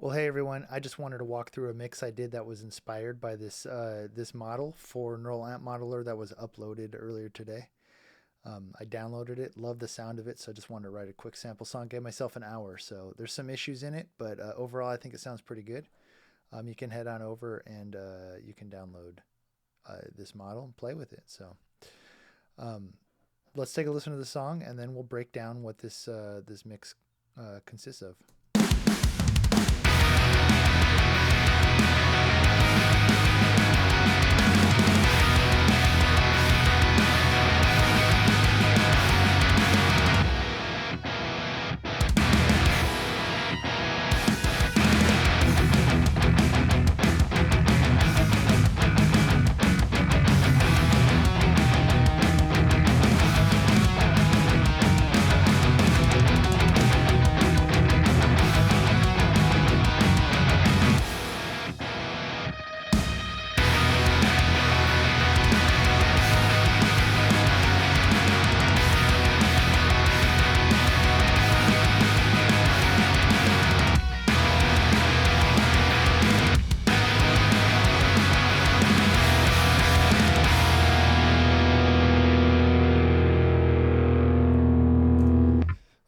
Well, hey everyone! I just wanted to walk through a mix I did that was inspired by this model for Neural Amp Modeler that was uploaded earlier today. I downloaded it, loved the sound of it, so I just wanted to write a quick sample song. Gave myself an hour, so there's some issues in it, but overall I think it sounds pretty good. You can head on over and you can download this model and play with it. So um, let's take a listen to the song, and then we'll break down what this mix consists of.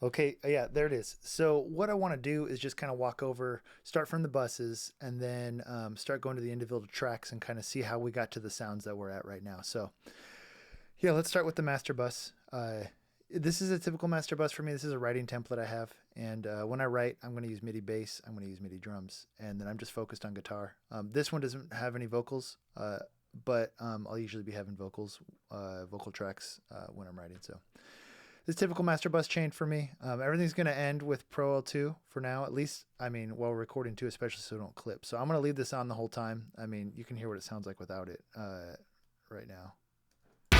Okay, yeah, there it is. So what I want to do is just kind of walk over, start from the buses, and then start going to the individual tracks and kind of see how we got to the sounds that we're at right now. So yeah, let's start with the master bus. This is a typical master bus for me. This is a writing template I have, and when I write, I'm going to use MIDI bass, I'm going to use MIDI drums, and then I'm just focused on guitar. This one doesn't have any vocals, but I'll usually be having vocal tracks when I'm writing. So this typical master bus chain for me. Everything's going to end with Pro L2 for now, at least. I mean, while recording too, especially so it don't clip. So I'm going to leave this on the whole time. I mean, you can hear what it sounds like without it right now. It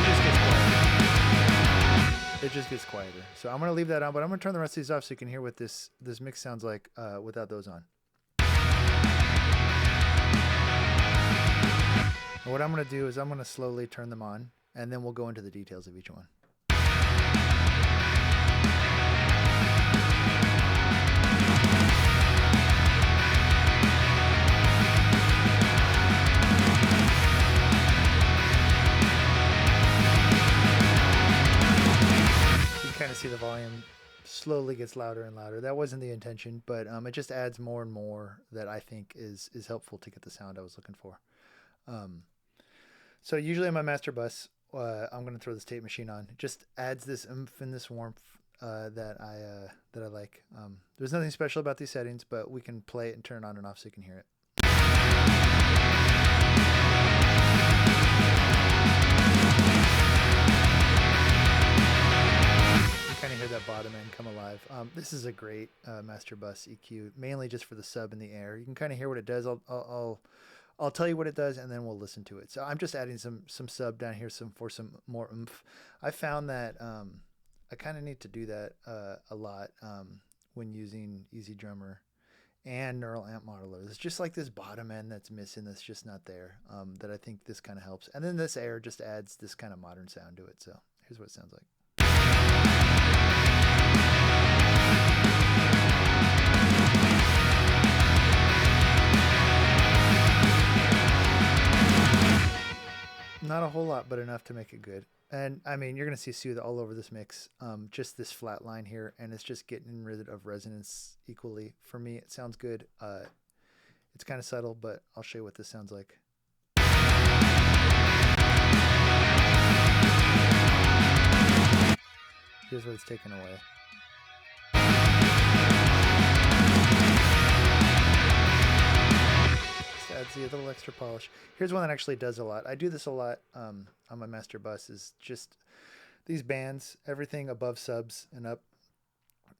just gets quieter. It just gets quieter. So I'm going to leave that on, but I'm going to turn the rest of these off so you can hear what this mix sounds like without those on. And what I'm going to do is I'm going to slowly turn them on, and then we'll go into the details of each one. You can kind of see the volume slowly gets louder and louder. That wasn't the intention, but it just adds more and more that I think is helpful to get the sound I was looking for. So usually on my master bus, I'm going to throw this tape machine on. It just adds this oomph and this warmth that I like. There's nothing special about these settings, but we can play it and turn it on and off so you can hear it. You kind of hear that bottom end come alive. This is a great master bus EQ, mainly just for the sub in the air. You can kind of hear what it does. I'll tell you what it does, and then we'll listen to it. So I'm just adding some sub down here for some more oomph. I found that I kind of need to do that a lot when using Easy Drummer and Neural Amp Modeler. It's just like this bottom end that's missing, that's just not there, that I think this kind of helps. And then this air just adds this kind of modern sound to it. So here's what it sounds like. Not a whole lot, but enough to make it good. And I mean, you're going to see Soothe all over this mix. Just this flat line here, and it's just getting rid of resonance equally. For me, it sounds good. It's kind of subtle, but I'll show you what this sounds like. Here's what it's taken away. Adds a little extra polish. Here's one that actually does a lot. I do this a lot on my master bus, is just these bands, everything above subs and up.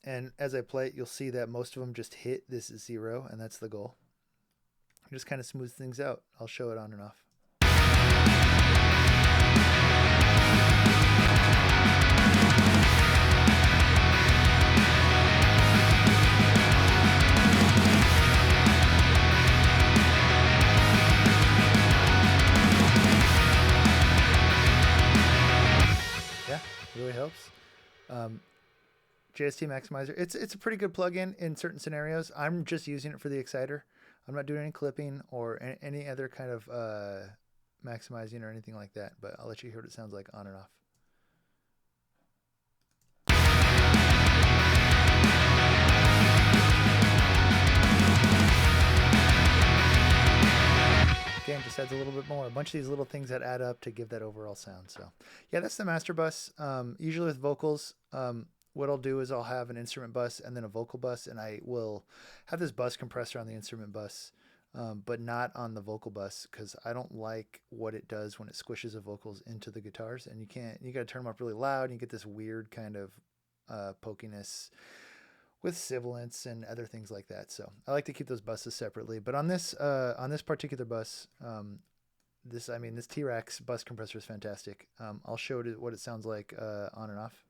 And as I play it, you'll see that most of them just hit this 0, and that's the goal. Just kind of smooth things out. I'll show it on and off. Really helps. JST Maximizer. It's a pretty good plugin in certain scenarios. I'm just using it for the exciter. I'm not doing any clipping or any other kind of maximizing or anything like that, but I'll let you hear what it sounds like on and off. Again, just adds a little bit more. A bunch of these little things that add up to give that overall sound. So yeah, that's the master bus. Usually with vocals, what I'll do is I'll have an instrument bus and then a vocal bus, and I will have this bus compressor on the instrument bus, but not on the vocal bus, because I don't like what it does when it squishes the vocals into the guitars, and you got to turn them up really loud, and you get this weird kind of pokiness with sibilance and other things like that. So I like to keep those buses separately. But on this particular bus, this T-Rex bus compressor is fantastic. I'll show it what it sounds like on and off.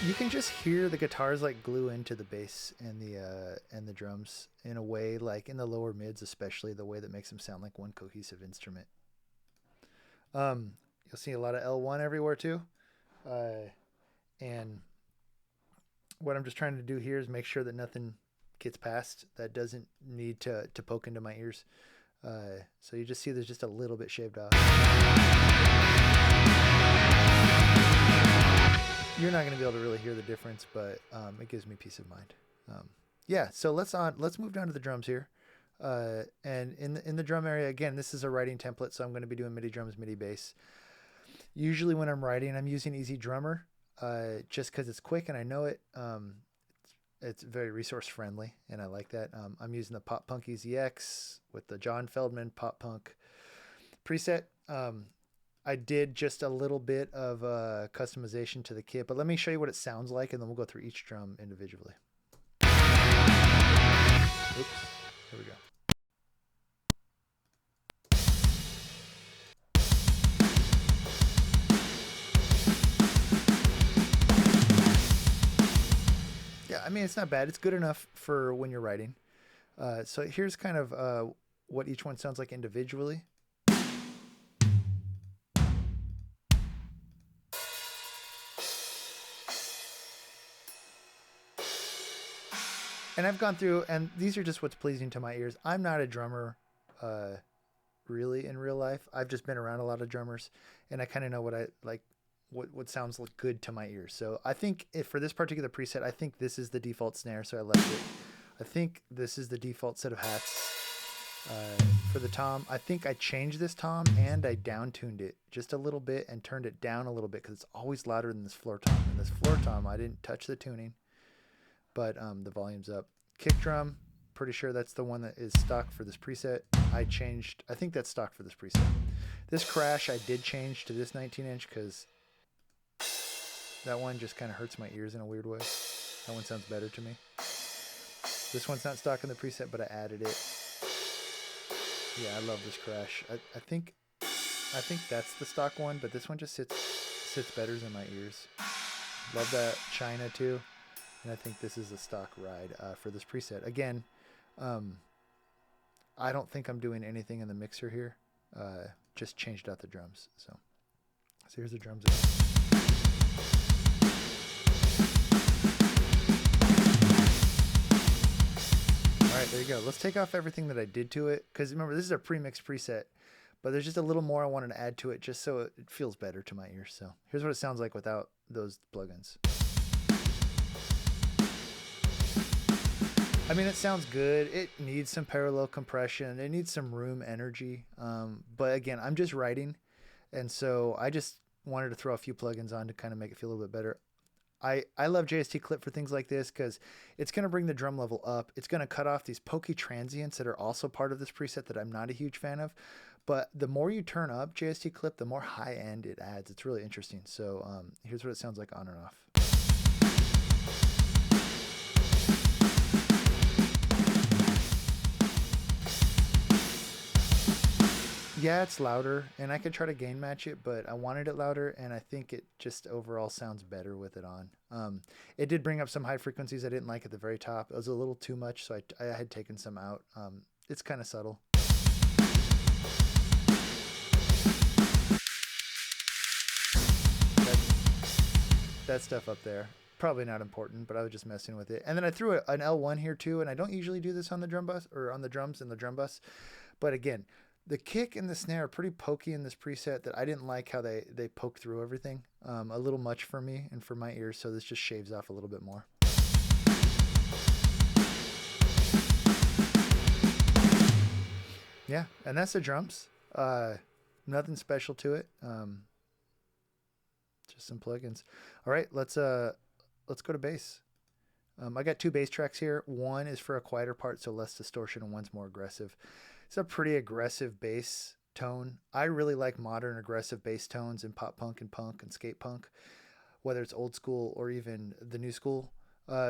You can just hear the guitars like glue into the bass and the drums in a way, like in the lower mids, especially, the way that makes them sound like one cohesive instrument. You'll see a lot of L1 everywhere too. And what I'm just trying to do here is make sure that nothing gets past that doesn't need to poke into my ears. So you just see there's just a little bit shaved off. You're not going to be able to really hear the difference, but it gives me peace of mind. Yeah, so let's move down to the drums here. And in the drum area, again, this is a writing template, so I'm going to be doing MIDI drums, MIDI bass. Usually when I'm writing, I'm using Easy Drummer, just because it's quick and I know it. It's very resource friendly, and I like that. I'm using the Pop Punk Easy X with the John Feldman Pop Punk preset. I did just a little bit of customization to the kit, but let me show you what it sounds like, and then we'll go through each drum individually. Oops, here we go. Yeah, I mean, it's not bad. It's good enough for when you're writing. So here's kind of what each one sounds like individually. And I've gone through, and these are just what's pleasing to my ears. I'm not a drummer really in real life. I've just been around a lot of drummers, and I kind of know what I like, what sounds good to my ears. So I think for this particular preset, I think this is the default snare, so I left it. I think this is the default set of hats. For the tom, I think I changed this tom and I down-tuned it just a little bit and turned it down a little bit, because it's always louder than this floor tom. And this floor tom, I didn't touch the tuning, but the volume's up. Kick drum, pretty sure that's the one that is stock for this preset. I think that's stock for this preset. This crash I did change to this 19-inch because that one just kind of hurts my ears in a weird way. That one sounds better to me. This one's not stock in the preset, but I added it. Yeah, I love this crash. I think that's the stock one, but this one just sits better in my ears. Love that China too. And I think this is a stock ride for this preset. Again, I don't think I'm doing anything in the mixer here. Just changed out the drums. So here's the drums. All right, there you go. Let's take off everything that I did to it, because remember, this is a pre-mixed preset, but there's just a little more I wanted to add to it just so it feels better to my ears. So here's what it sounds like without those plugins. I mean, it sounds good. It needs some parallel compression. It needs some room energy. But again, I'm just writing, and so I just wanted to throw a few plugins on to kind of make it feel a little bit better. I love JST Clip for things like this because it's going to bring the drum level up. It's going to cut off these pokey transients that are also part of this preset that I'm not a huge fan of. But the more you turn up JST Clip, the more high end it adds. It's really interesting. So here's what it sounds like on and off. Yeah, it's louder, and I could try to gain match it, but I wanted it louder, and I think it just overall sounds better with it on. It did bring up some high frequencies I didn't like at the very top. It was a little too much, so I had taken some out. It's kind of subtle. that stuff up there. Probably not important, but I was just messing with it. And then I threw an L1 here too, and I don't usually do this on the drum bus or on the drums in the drum bus. But again, the kick and the snare are pretty pokey in this preset that I didn't like how they poke through everything. A little much for me and for my ears, so this just shaves off a little bit more. Yeah, and that's the drums. Nothing special to it. Just some plugins. All right, let's go to bass. I got 2 bass tracks here. One is for a quieter part, so less distortion, and one's more aggressive. It's a pretty aggressive bass tone. I really like modern aggressive bass tones in pop punk and skate punk, whether it's old school or even the new school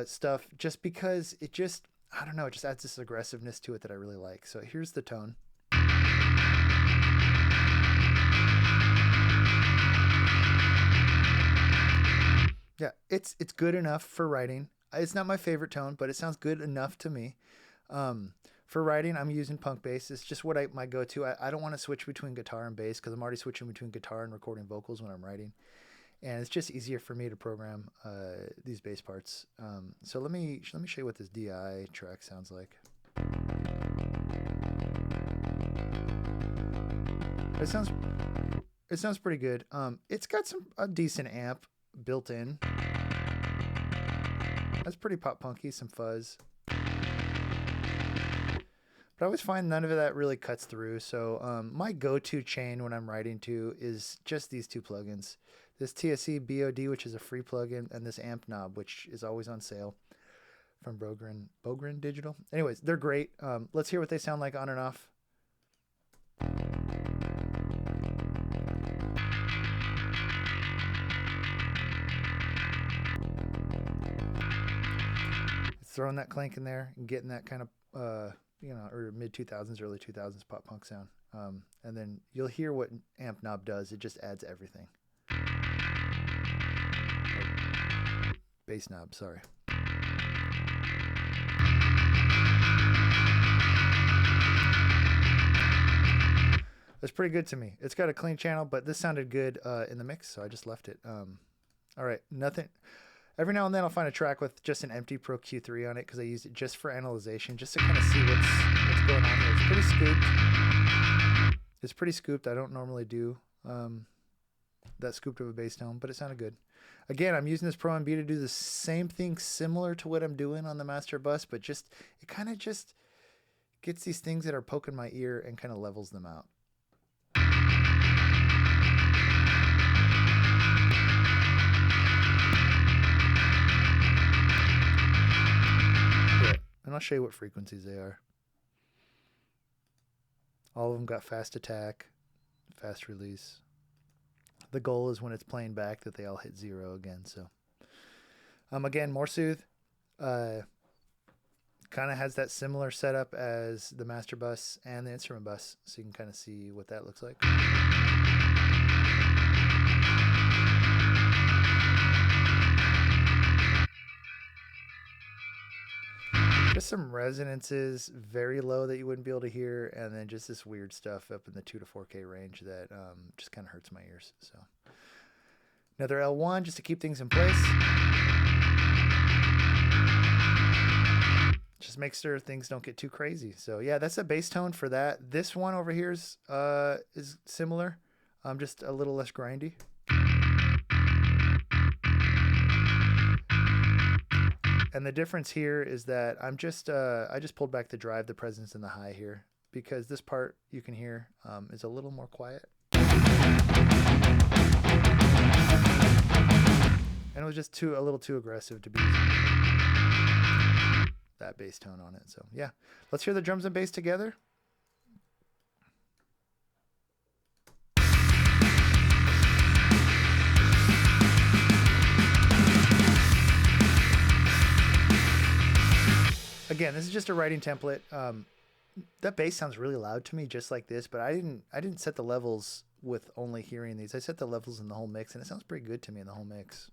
stuff, just because it just, I don't know, it just adds this aggressiveness to it that I really like. So here's the tone. Yeah, it's good enough for writing. It's not my favorite tone, but it sounds good enough to me. For writing, I'm using punk bass. It's just what my go-to. I don't want to switch between guitar and bass because I'm already switching between guitar and recording vocals when I'm writing. And it's just easier for me to program these bass parts. So let me show you what this DI track sounds like. It sounds pretty good. It's got a decent amp built in. That's pretty pop punky, some fuzz. But I always find none of that really cuts through. So my go-to chain when I'm writing to is just these 2 plugins. This TSC BOD, which is a free plugin, and this amp knob, which is always on sale from Bogren Digital. Anyways, they're great. Let's hear what they sound like on and off. Throwing that clank in there and getting that kind of, or mid 2000s, early 2000s pop punk sound. And then you'll hear what amp knob does. It just adds everything. Bass knob, sorry. That's pretty good to me. It's got a clean channel, but this sounded good in the mix, so I just left it. All right, nothing. Every now and then I'll find a track with just an empty Pro Q3 on it because I use it just for analyzation, just to kind of see what's going on here. It's pretty scooped. It's pretty scooped. I don't normally do that scooped of a bass tone, but it sounded good. Again, I'm using this Pro MB to do the same thing similar to what I'm doing on the master bus, but it kind of just gets these things that are poking my ear and kind of levels them out. And I'll show you what frequencies they are. All of them got fast attack, fast release. The goal is when it's playing back that they all hit 0 again. So, again, more soothe. Kind of has that similar setup as the master bus and the instrument bus, so you can kind of see what that looks like. Just some resonances, very low that you wouldn't be able to hear, and then just this weird stuff up in the 2 to 4K range that just kind of hurts my ears. So another L1 just to keep things in place. Just make sure things don't get too crazy. So yeah, that's a bass tone for that. This one over here is similar, just a little less grindy. And the difference here is that I just pulled back the drive, the presence, and the high here because this part you can hear is a little more quiet. And it was just a little too aggressive to be using that bass tone on it. So yeah, let's hear the drums and bass together. Again, this is just a writing template. That bass sounds really loud to me, just like this, but I didn't set the levels with only hearing these. I set the levels in the whole mix, and it sounds pretty good to me in the whole mix.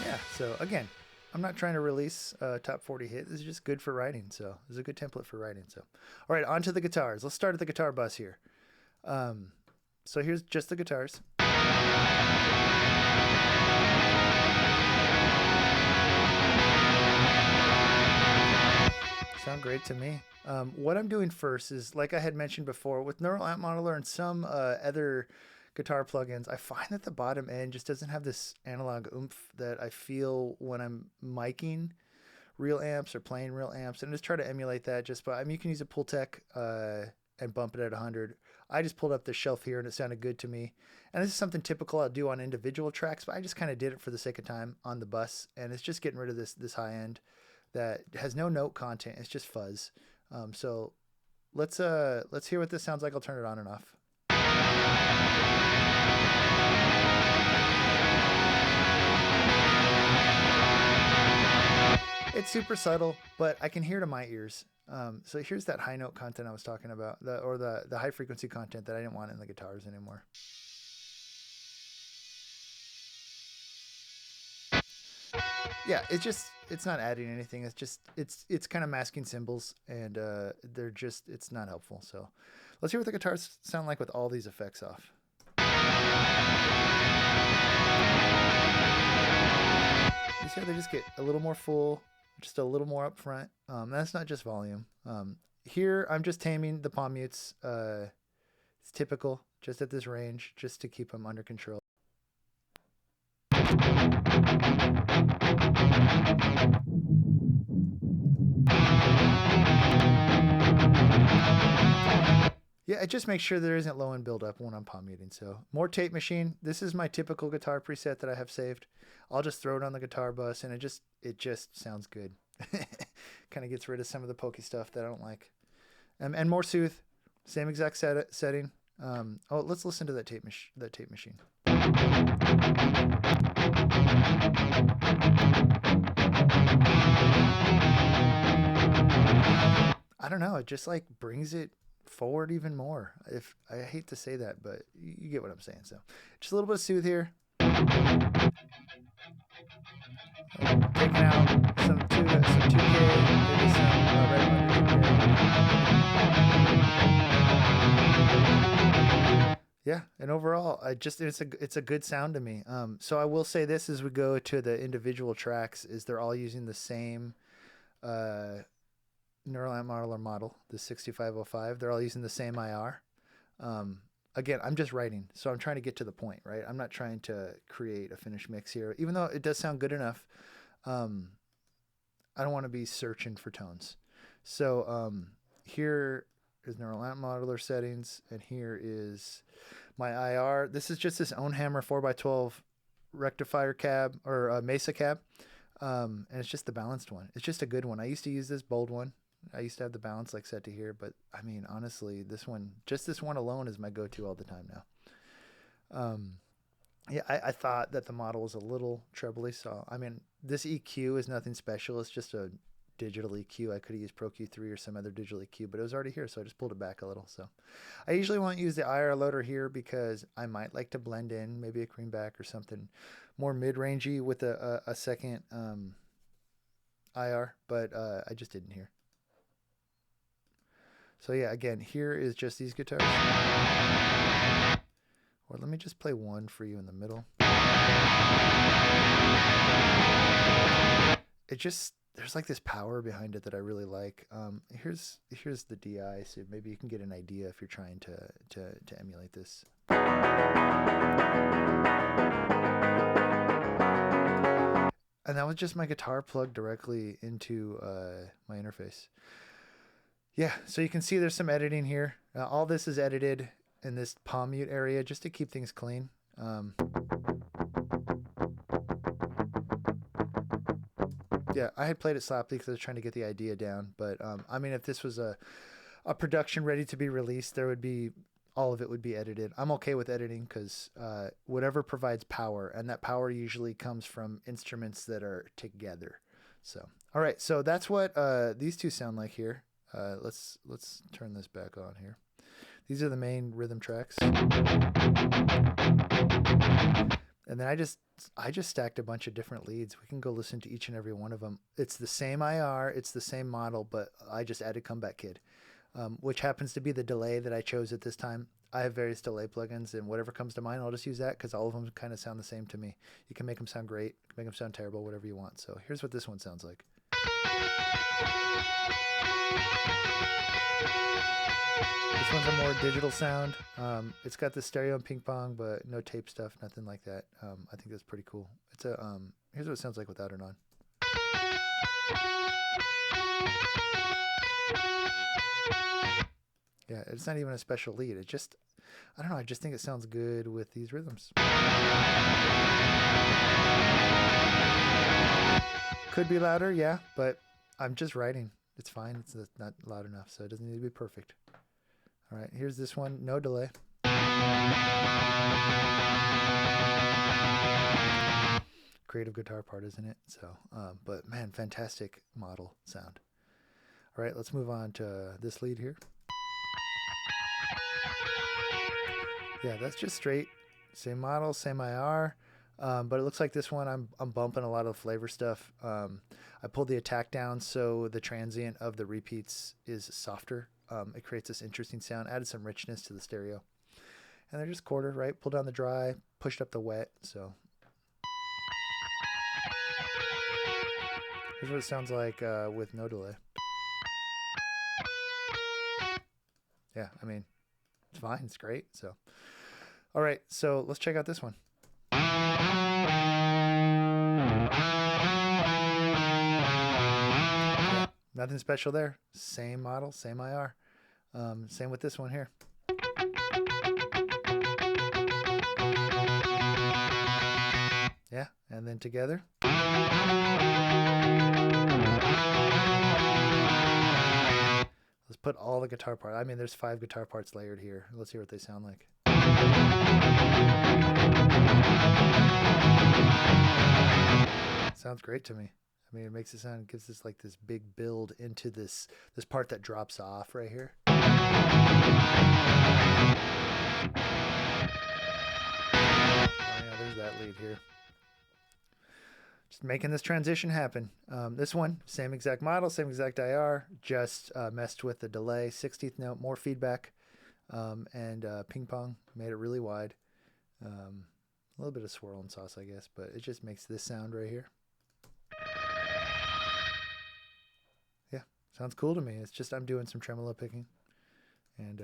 Yeah, so again, I'm not trying to release a top 40 hit. This is just good for writing, so this is a good template for writing. So, all right, on to the guitars. Let's start at the guitar bus here. Um, so here's just the guitars. Sound great to me. What I'm doing first is, like I had mentioned before, with Neural Amp Modeler and some other guitar plugins, I find that the bottom end just doesn't have this analog oomph that I feel when I'm miking real amps or playing real amps, and just try to emulate that just by, I mean, you can use a Pultec and bump it at 100. I just pulled up the shelf here and it sounded good to me. And this is something typical I'll do on individual tracks, but I just kind of did it for the sake of time on the bus, and it's just getting rid of this high end that has no note content. It's just fuzz. So let's hear what this sounds like. I'll turn it on and off. It's super subtle, but I can hear to my ears. So here's that high note content I was talking about, the high frequency content that I didn't want in the guitars anymore. Yeah, it's not adding anything. It's kind of masking cymbals, and it's not helpful. So let's hear what the guitars sound like with all these effects off. You see how they just get a little more full, just a little more up front. That's not just volume. Here I'm just taming the palm mutes. It's typical, just at this range, just to keep them under control. Yeah, it just makes sure there isn't low end buildup when I'm palm muting. So more tape machine. This is my typical guitar preset that I have saved. I'll just throw it on the guitar bus, and it just sounds good. Kind of gets rid of some of the pokey stuff that I don't like. And more soothe, same exact setting. Oh, let's listen to that tape machine. I don't know. It just like brings it forward even more. If I hate to say that, but you get what I'm saying. So just a little bit of soothe here. Taking out some 2K, maybe some right under 2K. Yeah, and overall, it's a good sound to me. So I will say this as we go to the individual tracks, is they're all using the same Neural Amp Modeler model, the 6505. They're all using the same IR. Again, I'm just writing, so I'm trying to get to the point, right? I'm not trying to create a finished mix here, even though it does sound good enough. I don't want to be searching for tones. So here is Neural Amp Modeler settings, and here is my IR. This is just this Ownhammer 4x12 rectifier cab, or Mesa cab, and it's just the balanced one. It's just a good one. I used to use this bold one. I used to have the balance like set to here, but I mean, honestly, this one alone is my go-to all the time now. Yeah, I thought that the model was a little trebly, so I mean, this EQ is nothing special. It's just a digital EQ. I could have used Pro Q3 or some other digital EQ, but it was already here, so I just pulled it back a little. So I usually won't use the IR loader here because I might like to blend in maybe a greenback or something more mid-rangey with a second IR, but I just didn't here. So yeah, again, here is just these guitars. Or let me just play one for you in the middle. There's like this power behind it that I really like. Here's the DI, so maybe you can get an idea if you're trying to emulate this. And that was just my guitar plugged directly into my interface. Yeah, so you can see there's some editing here. All this is edited in this palm mute area just to keep things clean. Yeah, I had played it sloppily because I was trying to get the idea down. But I mean, if this was a production ready to be released, all of it would be edited. I'm okay with editing because whatever provides power, and that power usually comes from instruments that are together. So, all right, so that's what these two sound like here. Let's turn this back on here. These are the main rhythm tracks. And then I just stacked a bunch of different leads. We can go listen to each and every one of them. It's the same IR, it's the same model, but I just added Comeback Kid. which happens to be the delay that I chose at this time. I have various delay plugins, and whatever comes to mind, I'll just use that because all of them kind of sound the same to me. You can make them sound great, make them sound terrible, whatever you want. So here's what this one sounds like. This one's a more digital sound. It's got the stereo and ping pong, but no tape stuff, nothing like that. I think that's pretty cool. It's a here's what it sounds like without it on. Yeah, it's not even a special lead. It just, I don't know, I just think it sounds good with these rhythms. Could be louder, yeah, but I'm just writing. It's fine. It's not loud enough, so it doesn't need to be perfect. All right, here's this one, no delay. Creative guitar part, isn't it? So, but man, fantastic model sound. All right, let's move on to this lead here. Yeah, that's just straight, same model, same IR, but it looks like this one I'm bumping a lot of flavor stuff. I pulled the attack down so the transient of the repeats is softer. It creates this interesting sound, added some richness to the stereo. And they're just quarter, right? Pulled down the dry, pushed up the wet, so. Here's what it sounds like with no delay. Yeah, I mean, it's fine, it's great, so. All right, so let's check out this one. Yeah, nothing special there. Same model, same IR. Same with this one here. Yeah, and then together. Let's put all the guitar parts. I mean, there's 5 guitar parts layered here. Let's hear what they sound like. Sounds great to me. I mean, it makes it sound, gives this like this big build into this part that drops off right here. Oh yeah, there's that lead here. Just making this transition happen. This one, same exact model, same exact IR, just messed with the delay, 16th note, more feedback, and ping pong, made it really wide. A little bit of swirl and sauce, I guess, but it just makes this sound right here. Yeah, sounds cool to me. It's just I'm doing some tremolo picking, and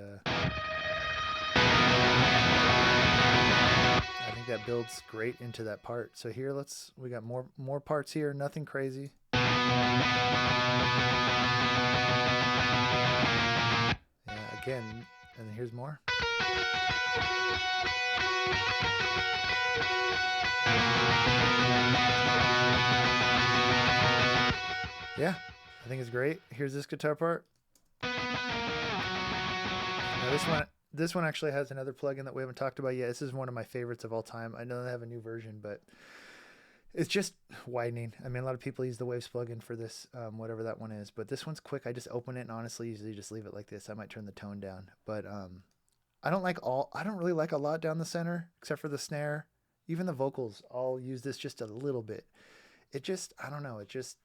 I think that builds great into that part. So here, we got more parts here, nothing crazy. Yeah, again, and then here's more. Yeah, I think it's great. Here's this guitar part. Now this one actually has another plugin that we haven't talked about yet. This is one of my favorites of all time. I know they have a new version, but it's just widening. I mean, a lot of people use the Waves plugin for this, whatever that one is. But this one's quick. I just open it and honestly usually just leave it like this. I might turn the tone down. But I don't really like a lot down the center, except for the snare. Even the vocals, I'll use this just a little bit. It just, I don't know, it just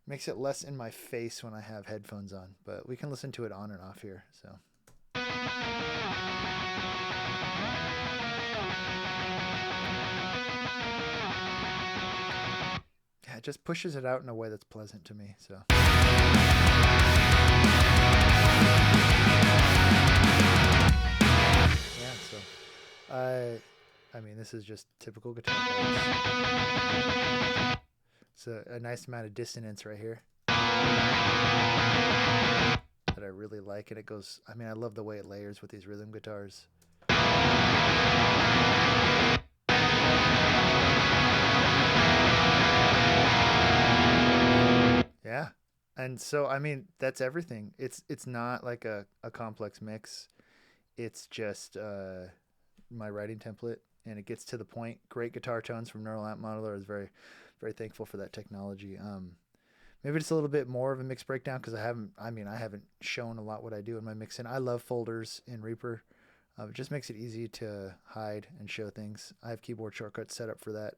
makes it less in my face when I have headphones on. But we can listen to it on and off here, so. Yeah, it just pushes it out in a way that's pleasant to me, so. Yeah, so I mean, this is just typical guitar parts. It's a nice amount of dissonance right here that I really like, and it goes, I mean, I love the way it layers with these rhythm guitars. Yeah, and so I mean, that's everything. It's not like a complex mix. It's just my writing template, and it gets to the point. Great guitar tones from Neural Amp Modeler. I was very, very thankful for that technology. Maybe just a little bit more of a mix breakdown because I haven't shown a lot what I do in my mixing. I love folders in Reaper. It just makes it easy to hide and show things. I have keyboard shortcuts set up for that.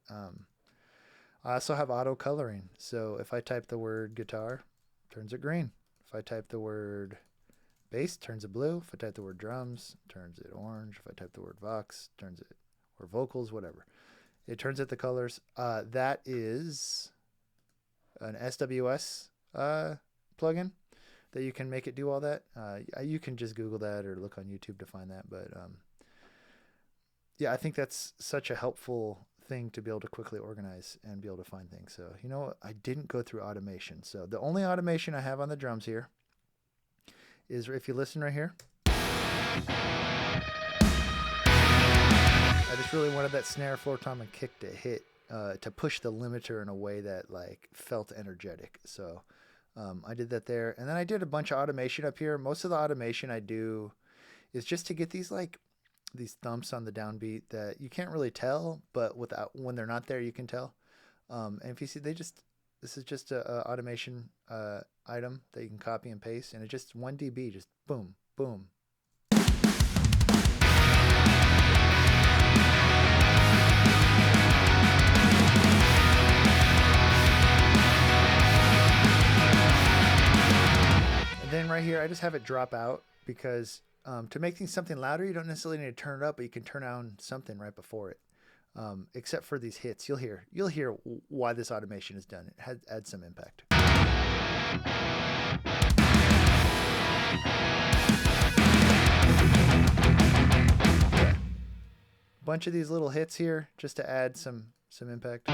I also have auto coloring. So if I type the word guitar, it turns it green. If I type the word bass, turns it blue. If I type the word drums, turns it orange. If I type the word vox, turns it, or vocals, whatever. It turns it the colors. That is an SWS plugin that you can make it do all that. You can just Google that or look on YouTube to find that. But yeah, I think that's such a helpful thing to be able to quickly organize and be able to find things. So, you know, I didn't go through automation. So the only automation I have on the drums here is, if you listen right here, I just really wanted that snare, floor tom, and kick to hit, to push the limiter in a way that like felt energetic. So I did that there. And then I did a bunch of automation up here. Most of the automation I do is just to get these thumps on the downbeat that you can't really tell, but when they're not there, you can tell. And if you see, this is just a automation item that you can copy and paste, and it's just 1 dB, just boom, boom. And then right here, I just have it drop out because to make things something louder, you don't necessarily need to turn it up, but you can turn on something right before it. Except for these hits, you'll hear why this automation is done. It adds some impact. Yeah. Bunch of these little hits here just to add some impact.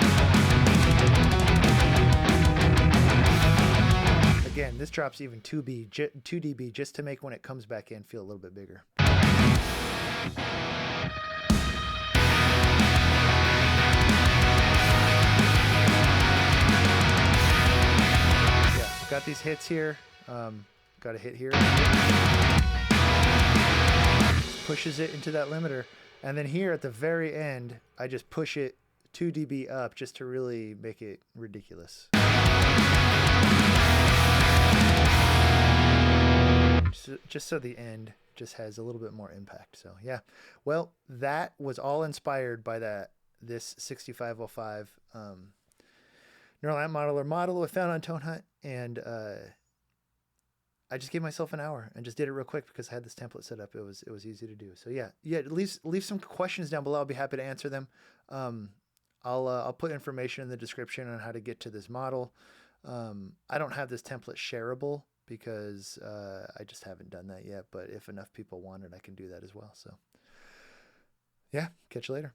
Again, this drops even 2 dB just to make when it comes back in feel a little bit bigger. Got these hits here. Got a hit here. Pushes it into that limiter. And then here at the very end, I just push it 2 dB up just to really make it ridiculous. Just so the end just has a little bit more impact. So yeah, well, that was all inspired by this 6505 neural amp model I found on ToneHunt, and I just gave myself an hour and just did it real quick because I had this template set up. It was easy to do. So yeah, leave some questions down below. I'll be happy to answer them. I'll put information in the description on how to get to this model. I don't have this template shareable because I just haven't done that yet. But if enough people want it, I can do that as well. So yeah, catch you later.